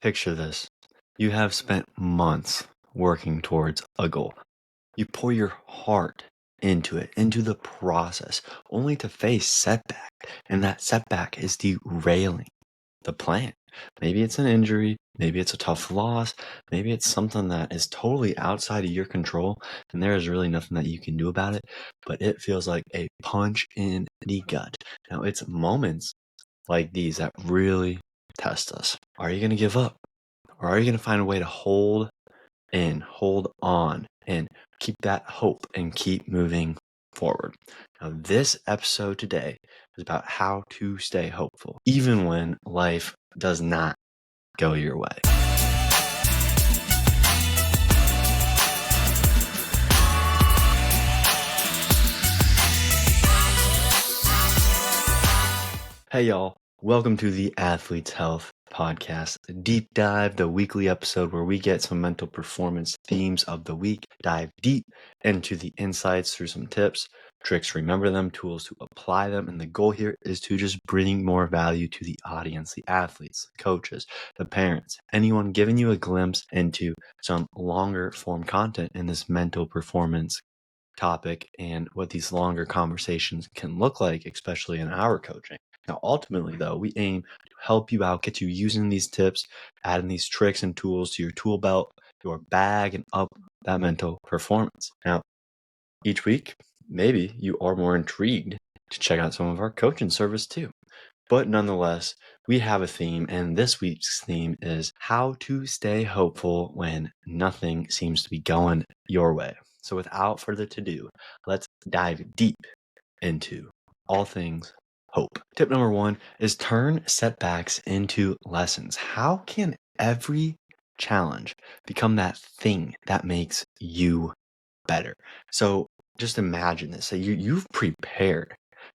Picture this. You have spent months working towards a goal. You pour your heart into it, into the process, only to face setback. And that setback is derailing the plan. Maybe it's an injury, maybe it's a tough loss, maybe it's something that is totally outside of your control, and there is really nothing that you can do about it, but it feels like a punch in the gut. Now, it's moments like these that really test us. Are you going to give up? Or are you going to find a way to hold on, and keep that hope and keep moving forward? Now, this episode today is about how to stay hopeful, even when life does not go your way. Hey, y'all. Welcome to the Athlete's Health Podcast, a deep dive, the weekly episode where we get some mental performance themes of the week, dive deep into the insights through some tips, tricks to remember them, tools to apply them. And the goal here is to just bring more value to the audience, the athletes, the coaches, the parents, anyone giving you a glimpse into some longer form content in this mental performance topic and what these longer conversations can look like, especially in our coaching. Now, ultimately, though, we aim to help you out, get you using these tips, adding these tricks and tools to your tool belt, your bag, and up that mental performance. Now, each week, maybe you are more intrigued to check out some of our coaching service too. But nonetheless, we have a theme, and this week's theme is how to stay hopeful when nothing seems to be going your way. So without further ado, let's dive deep into all things hope. Tip number 1 is turn setbacks into lessons. How can every challenge become that thing that makes you better? So just imagine this. So you've prepared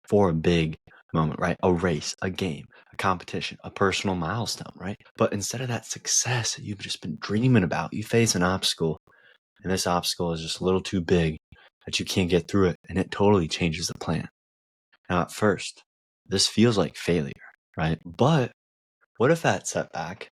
for a big moment, right? A race, a game, a competition, a personal milestone, right? But instead of that success that you've just been dreaming about, you face an obstacle, and this obstacle is just a little too big that you can't get through it, and it totally changes the plan. Now, at first, this feels like failure, right? But what if that setback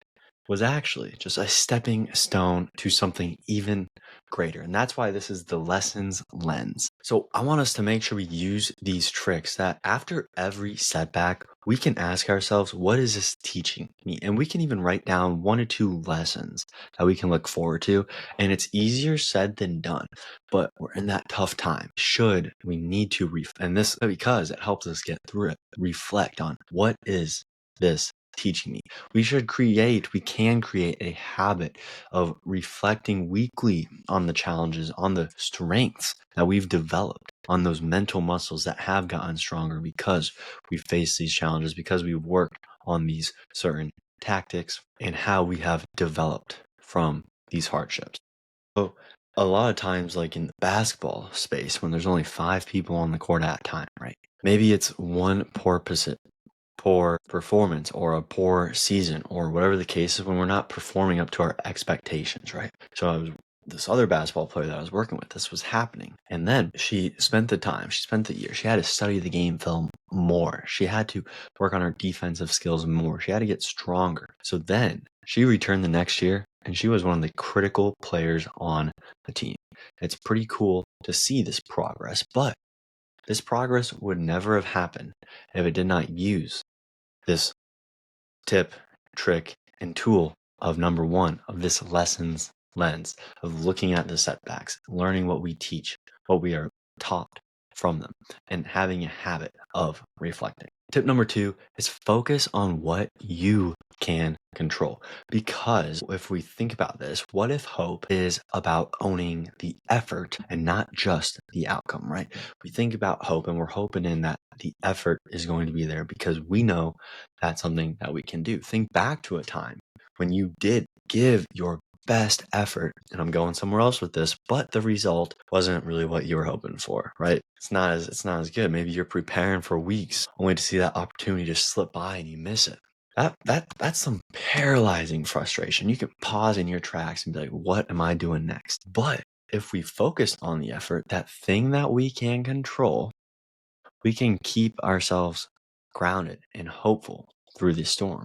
was actually just a stepping stone to something even greater? And that's why this is the lessons lens. So I want us to make sure we use these tricks that after every setback, we can ask ourselves, what is this teaching me? And we can even write down 1 or 2 lessons that we can look forward to. And it's easier said than done, but we're in that tough time. We need to, and this because it helps us get through it, reflect on what is this teaching me. We can create a habit of reflecting weekly on the challenges, on the strengths that we've developed, on those mental muscles that have gotten stronger because we faced these challenges, because we've worked on these certain tactics and how we have developed from these hardships. So a lot of times, like in the basketball space, when there's only 5 people on the court at a time, right? Maybe it's one poor performance or a poor season or whatever the case is when we're not performing up to our expectations, right? So this other basketball player that I was working with, this was happening. And then she spent the year, she had to study the game film more. She had to work on her defensive skills more. She had to get stronger. So then she returned the next year and she was one of the critical players on the team. It's pretty cool to see this progress, but this progress would never have happened if it did not use this tip, trick, and tool of number 1 of this lessons lens of looking at the setbacks, learning what we teach, what we are taught from them, and having a habit of reflecting. Tip number 2 is focus on what you can control. Because if we think about this, what if hope is about owning the effort and not just the outcome, right? We think about hope and we're hoping in that the effort is going to be there because we know that's something that we can do. Think back to a time when you did give your best effort, and I'm going somewhere else with this, but the result wasn't really what you were hoping for, right? It's not as good. Maybe you're preparing for weeks only to see that opportunity just slip by and you miss it. That's some paralyzing frustration. You can pause in your tracks and be like, what am I doing next? But if we focus on the effort, that thing that we can control, we can keep ourselves grounded and hopeful through the storm.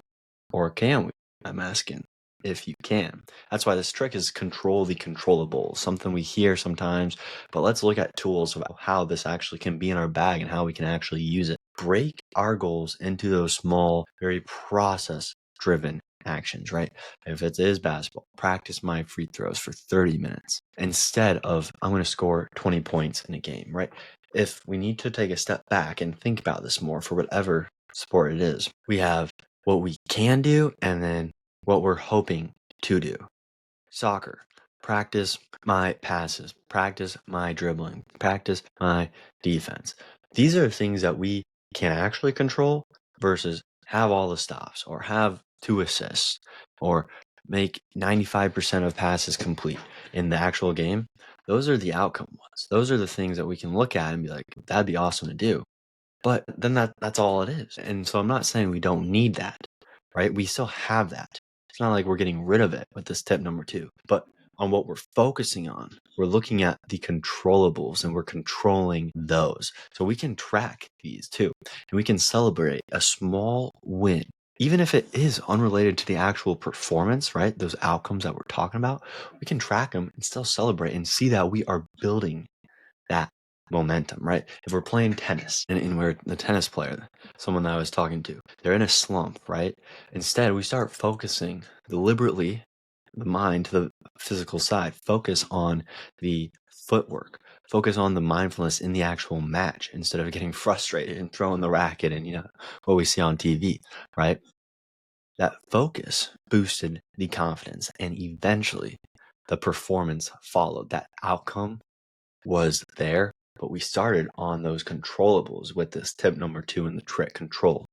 Or can we? I'm asking. if you can. That's why this trick is control the controllable, something we hear sometimes, but let's look at tools of how this actually can be in our bag and how we can actually use it. Break our goals into those small, very process driven actions, right? If it is basketball, practice my free throws for 30 minutes instead of I'm going to score 20 points in a game, right? If we need to take a step back and think about this more for whatever sport it is, we have what we can do and then what we're hoping to do. Soccer, practice my passes, practice my dribbling, practice my defense. These are things that we can actually control versus have all the stops or have 2 assists or make 95% of passes complete in the actual game. Those are the outcome ones. Those are the things that we can look at and be like, that'd be awesome to do. But then that's all it is. And so I'm not saying we don't need that, right? We still have that. It's not like we're getting rid of it with this tip number 2. But on what we're focusing on, we're looking at the controllables and we're controlling those. So we can track these too. And we can celebrate a small win. Even if it is unrelated to the actual performance, right? Those outcomes that we're talking about, we can track them and still celebrate and see that we are building that momentum, right? If we're playing tennis and we're the tennis player, someone that I was talking to, they're in a slump, right? Instead, we start focusing deliberately the mind to the physical side, focus on the footwork, focus on the mindfulness in the actual match instead of getting frustrated and throwing the racket and, what we see on TV, right? That focus boosted the confidence and eventually the performance followed. That outcome was there, but we started on those controllables with this tip number 2 in the trick: control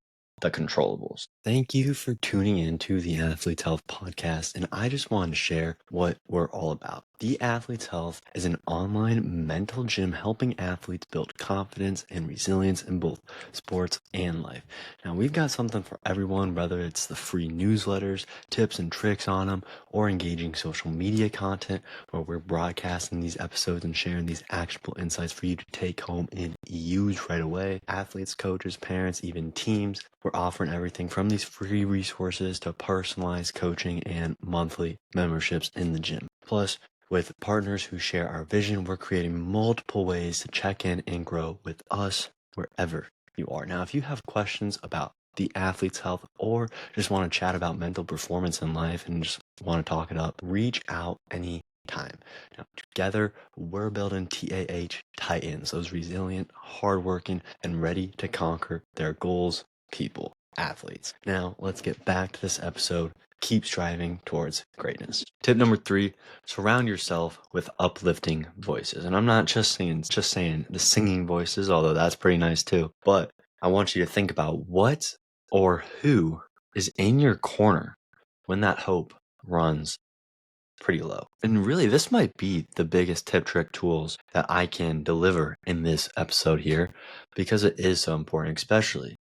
the controllables. Thank you for tuning in to the Athlete's Health podcast, and I just wanted to share what we're all about. The Athlete's Health is an online mental gym helping athletes build confidence and resilience in both sports and life. Now, we've got something for everyone, whether it's the free newsletters, tips and tricks on them, or engaging social media content where we're broadcasting these episodes and sharing these actionable insights for you to take home and use right away. Athletes, coaches, parents, even teams, we're offering everything from these free resources to personalized coaching and monthly memberships in the gym. Plus, with partners who share our vision, we're creating multiple ways to check in and grow with us wherever you are. Now, if you have questions about the athlete's health or just want to chat about mental performance in life and just want to talk it up, reach out anytime. Now, together, we're building TAH Titans, those resilient, hardworking, and ready to conquer their goals people, athletes. Now, let's get back to this episode. Keep striving towards greatness. Tip number 3, surround yourself with uplifting voices. And I'm not just saying the singing voices, although that's pretty nice too. But I want you to think about what or who is in your corner when that hope runs pretty low. And really, this might be the biggest tip, trick, tools that I can deliver in this episode here because it is so important, especially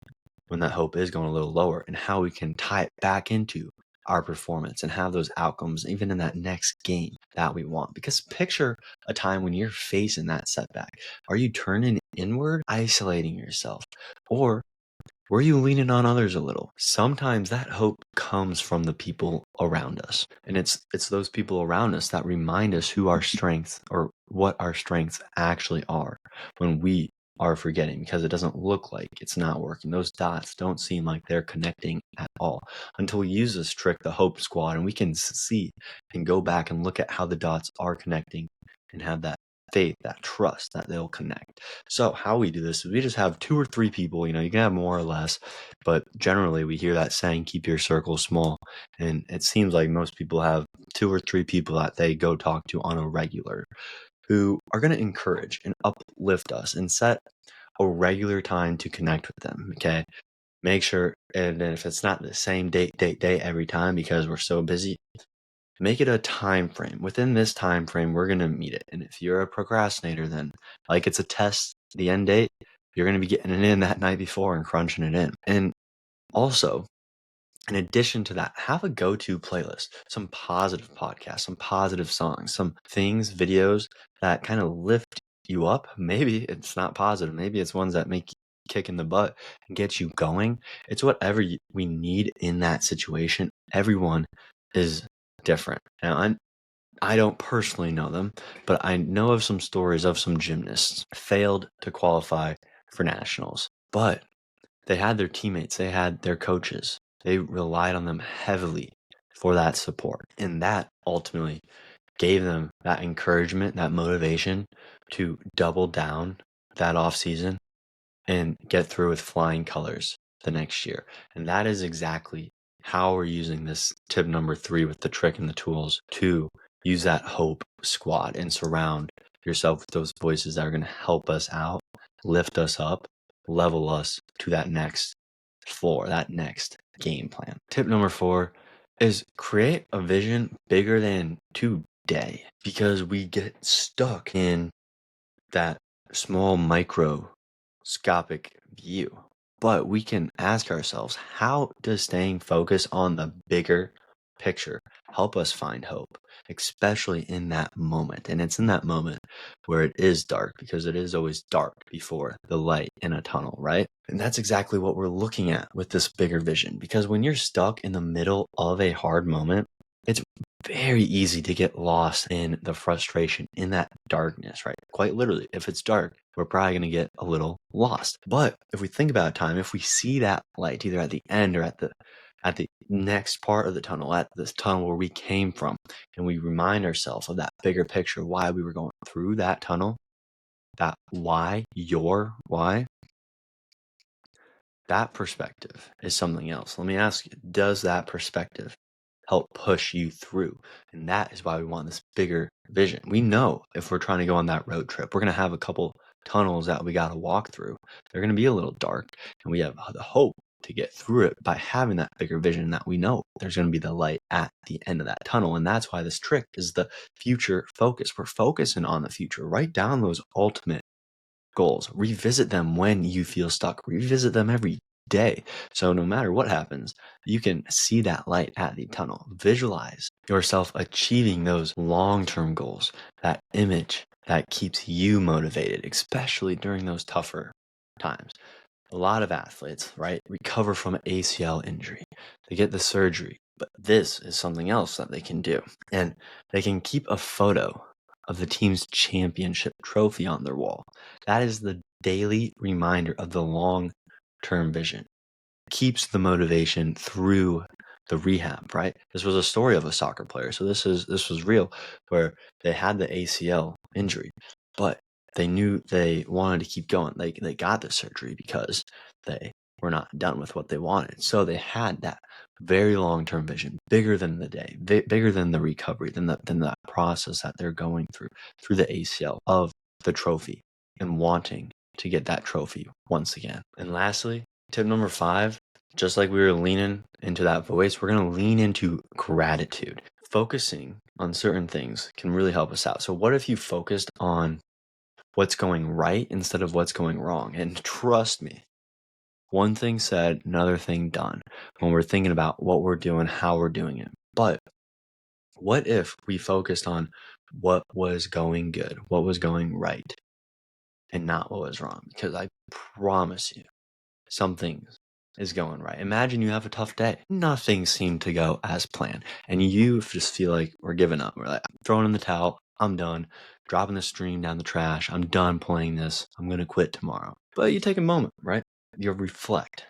when that hope is going a little lower, and how we can tie it back into our performance and have those outcomes even in that next game that we want. Because picture a time when you're facing that setback. Are you turning inward, isolating yourself, or were you leaning on others a little? Sometimes that hope comes from the people around us. And it's those people around us that remind us who our strengths or what our strengths actually are when we are forgetting, because it doesn't look like it's not working. Those dots don't seem like they're connecting at all until we use this trick, the Hope Squad, and we can see and go back and look at how the dots are connecting and have that faith, that trust that they'll connect. So how we do this is we just have 2 or 3 people, you can have more or less, but generally we hear that saying, keep your circle small. And it seems like most people have 2 or 3 people that they go talk to on a regular who are going to encourage and uplift us and set a regular time to connect with them. Okay. Make sure, and if it's not the same date every time because we're so busy, make it a time frame. Within this time frame, we're going to meet it. And if you're a procrastinator, then like it's a test, the end date, you're going to be getting it in that night before and crunching it in. And also, in addition to that, have a go-to playlist, some positive podcasts, some positive songs, some things, videos that kind of lift you up. Maybe it's not positive. Maybe it's ones that make you kick in the butt and get you going. It's whatever we need in that situation. Everyone is different. Now, I don't personally know them, but I know of some stories of some gymnasts failed to qualify for nationals, but they had their teammates, they had their coaches. They relied on them heavily for that support. And that ultimately gave them that encouragement, that motivation to double down that off season and get through with flying colors the next year. And that is exactly how we're using this tip number 3 with the trick and the tools to use that hope squad and surround yourself with those voices that are going to help us out, lift us up, level us to that next floor, that next game plan. Tip number 4 is create a vision bigger than today, because we get stuck in that small microscopic view. But we can ask ourselves, how does staying focused on the bigger picture help us find hope, especially in that moment? And it's in that moment where it is dark, because it is always dark before the light in a tunnel, right? And that's exactly what we're looking at with this bigger vision, because when you're stuck in the middle of a hard moment, it's very easy to get lost in the frustration, in that darkness, right? Quite literally, if it's dark, we're probably going to get a little lost. But if we think about time, if we see that light either at the end or at the next part of the tunnel, at this tunnel where we came from, and we remind ourselves of that bigger picture, why we were going through that tunnel, that why, your why, that perspective is something else. Let me ask you, does that perspective help push you through? And that is why we want this bigger vision. We know if we're trying to go on that road trip, we're going to have a couple tunnels that we got to walk through. They're going to be a little dark, and we have the hope to get through it by having that bigger vision that we know there's going to be the light at the end of that tunnel. And that's why this trick is the future focus. We're focusing on the future. Write down those ultimate goals. Revisit them when you feel stuck. Revisit them every day. So no matter what happens, you can see that light at the tunnel. Visualize yourself achieving those long-term goals, that image that keeps you motivated, especially during those tougher times. A lot of athletes, right, recover from an ACL injury. They get the surgery, but this is something else that they can do. And they can keep a photo of the team's championship trophy on their wall. That is the daily reminder of the long-term vision. Keeps the motivation through the rehab, right? This was a story of a soccer player. So this was real, where they had the ACL injury, but they knew they wanted to keep going. They got the surgery because they were not done with what they wanted. So they had that very long-term vision, bigger than the day, bigger than the recovery, than that process that they're going through the ACL, of the trophy, and wanting to get that trophy once again. And lastly, tip number 5, just like we were leaning into that voice, we're going to lean into gratitude. Focusing on certain things can really help us out. So what if you focused on what's going right instead of what's going wrong? And trust me, one thing said, another thing done, when we're thinking about what we're doing, how we're doing it. But what if we focused on what was going good, what was going right, and not what was wrong? Because I promise you, something is going right. Imagine you have a tough day. Nothing seemed to go as planned. And you just feel like we're giving up. We're like, I'm throwing in the towel. I'm done. Dropping the stream down the trash. I'm done playing this. I'm going to quit tomorrow. But you take a moment, right? You reflect.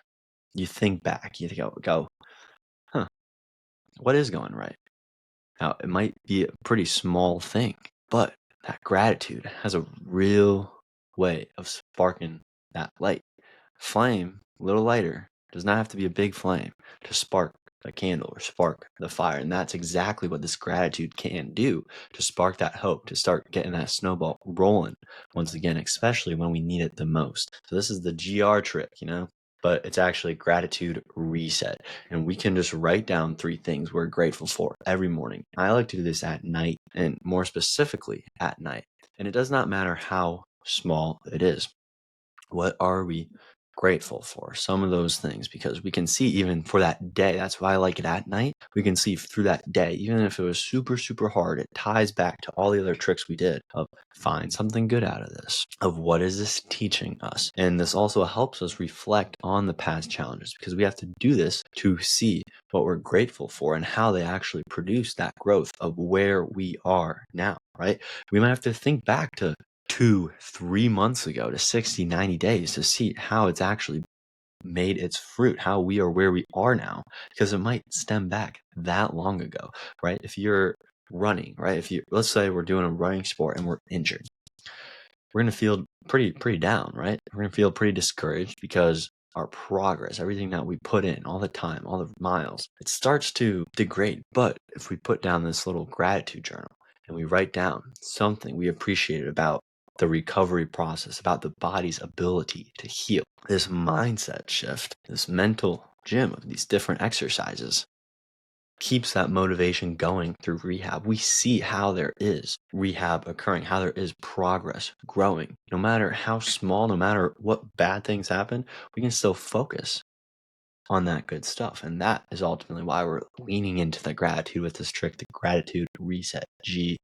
You think back. You go, huh, what is going right? Now, it might be a pretty small thing, but that gratitude has a real way of sparking that light. Flame, a little lighter, does not have to be a big flame to spark a candle or spark the fire. And that's exactly what this gratitude can do, to spark that hope, to start getting that snowball rolling once again, especially when we need it the most. So this is the GR trick, but it's actually gratitude reset. And we can just write down 3 things we're grateful for every morning. I like to do this at night, and more specifically at night. And it does not matter how small it is. What are we grateful for, some of those things, because we can see even for that day. That's why I like it at night. We can see through that day, even if it was super, super hard, it ties back to all the other tricks we did of find something good out of this, of what is this teaching us. And this also helps us reflect on the past challenges, because we have to do this to see what we're grateful for and how they actually produce that growth of where we are now, right? We might have to think back to 2-3 months ago, to 60, 90 days, to see how it's actually made its fruit, how we are where we are now, because it might stem back that long ago, right? If you're running, right? Let's say we're doing a running sport and we're injured, we're going to feel pretty down, right? We're going to feel pretty discouraged, because our progress, everything that we put in all the time, all the miles, it starts to degrade. But if we put down this little gratitude journal and we write down something we appreciated about the recovery process, about the body's ability to heal, this mindset shift, this mental gym of these different exercises, keeps that motivation going through rehab. We see how there is rehab occurring, how there is progress growing. No matter how small, no matter what bad things happen, we can still focus on that good stuff. And that is ultimately why we're leaning into the gratitude with this trick, the gratitude reset, GR.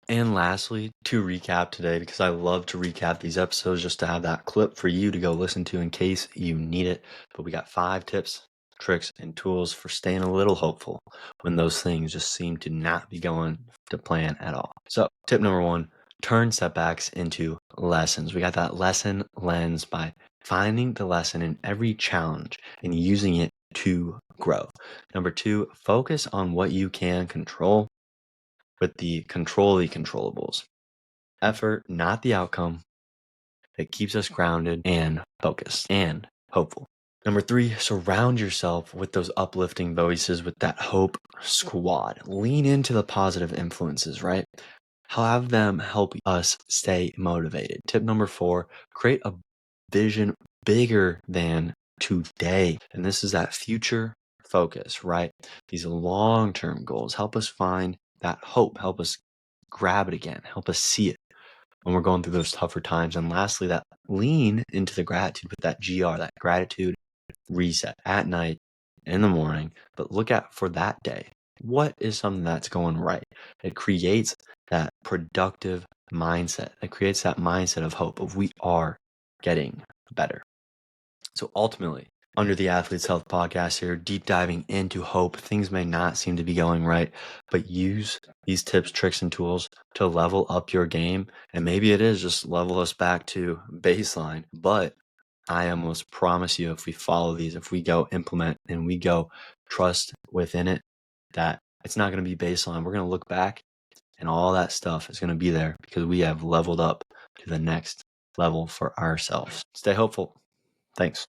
And lastly, to recap today, because I love to recap these episodes just to have that clip for you to go listen to in case you need it. But we got 5 tips, tricks, and tools for staying a little hopeful when those things just seem to not be going to plan at all. So tip number 1, turn setbacks into lessons. We got that lesson lens by finding the lesson in every challenge and using it to grow. Number 2, focus on what you can control with the controllables. Effort, not the outcome. It keeps us grounded and focused and hopeful. Number 3, surround yourself with those uplifting voices, with that hope squad. Lean into the positive influences, right? Have them help us stay motivated. Tip number 4, create a vision bigger than today. And this is that future focus, right? These long-term goals help us find that hope, help us grab it again, help us see it when we're going through those tougher times. And lastly, that lean into the gratitude with that GR, that gratitude reset at night, in the morning, but look at for that day. What is something that's going right? It creates that productive mindset. It creates that mindset of hope, of we are getting better. So ultimately, under the Athlete's Health podcast here, deep diving into hope. Things may not seem to be going right, but use these tips, tricks, and tools to level up your game. And maybe it is just level us back to baseline, but I almost promise you, if we follow these, if we go implement and we go trust within it, that it's not going to be baseline. We're going to look back and all that stuff is going to be there because we have leveled up to the next level for ourselves. Stay hopeful. Thanks.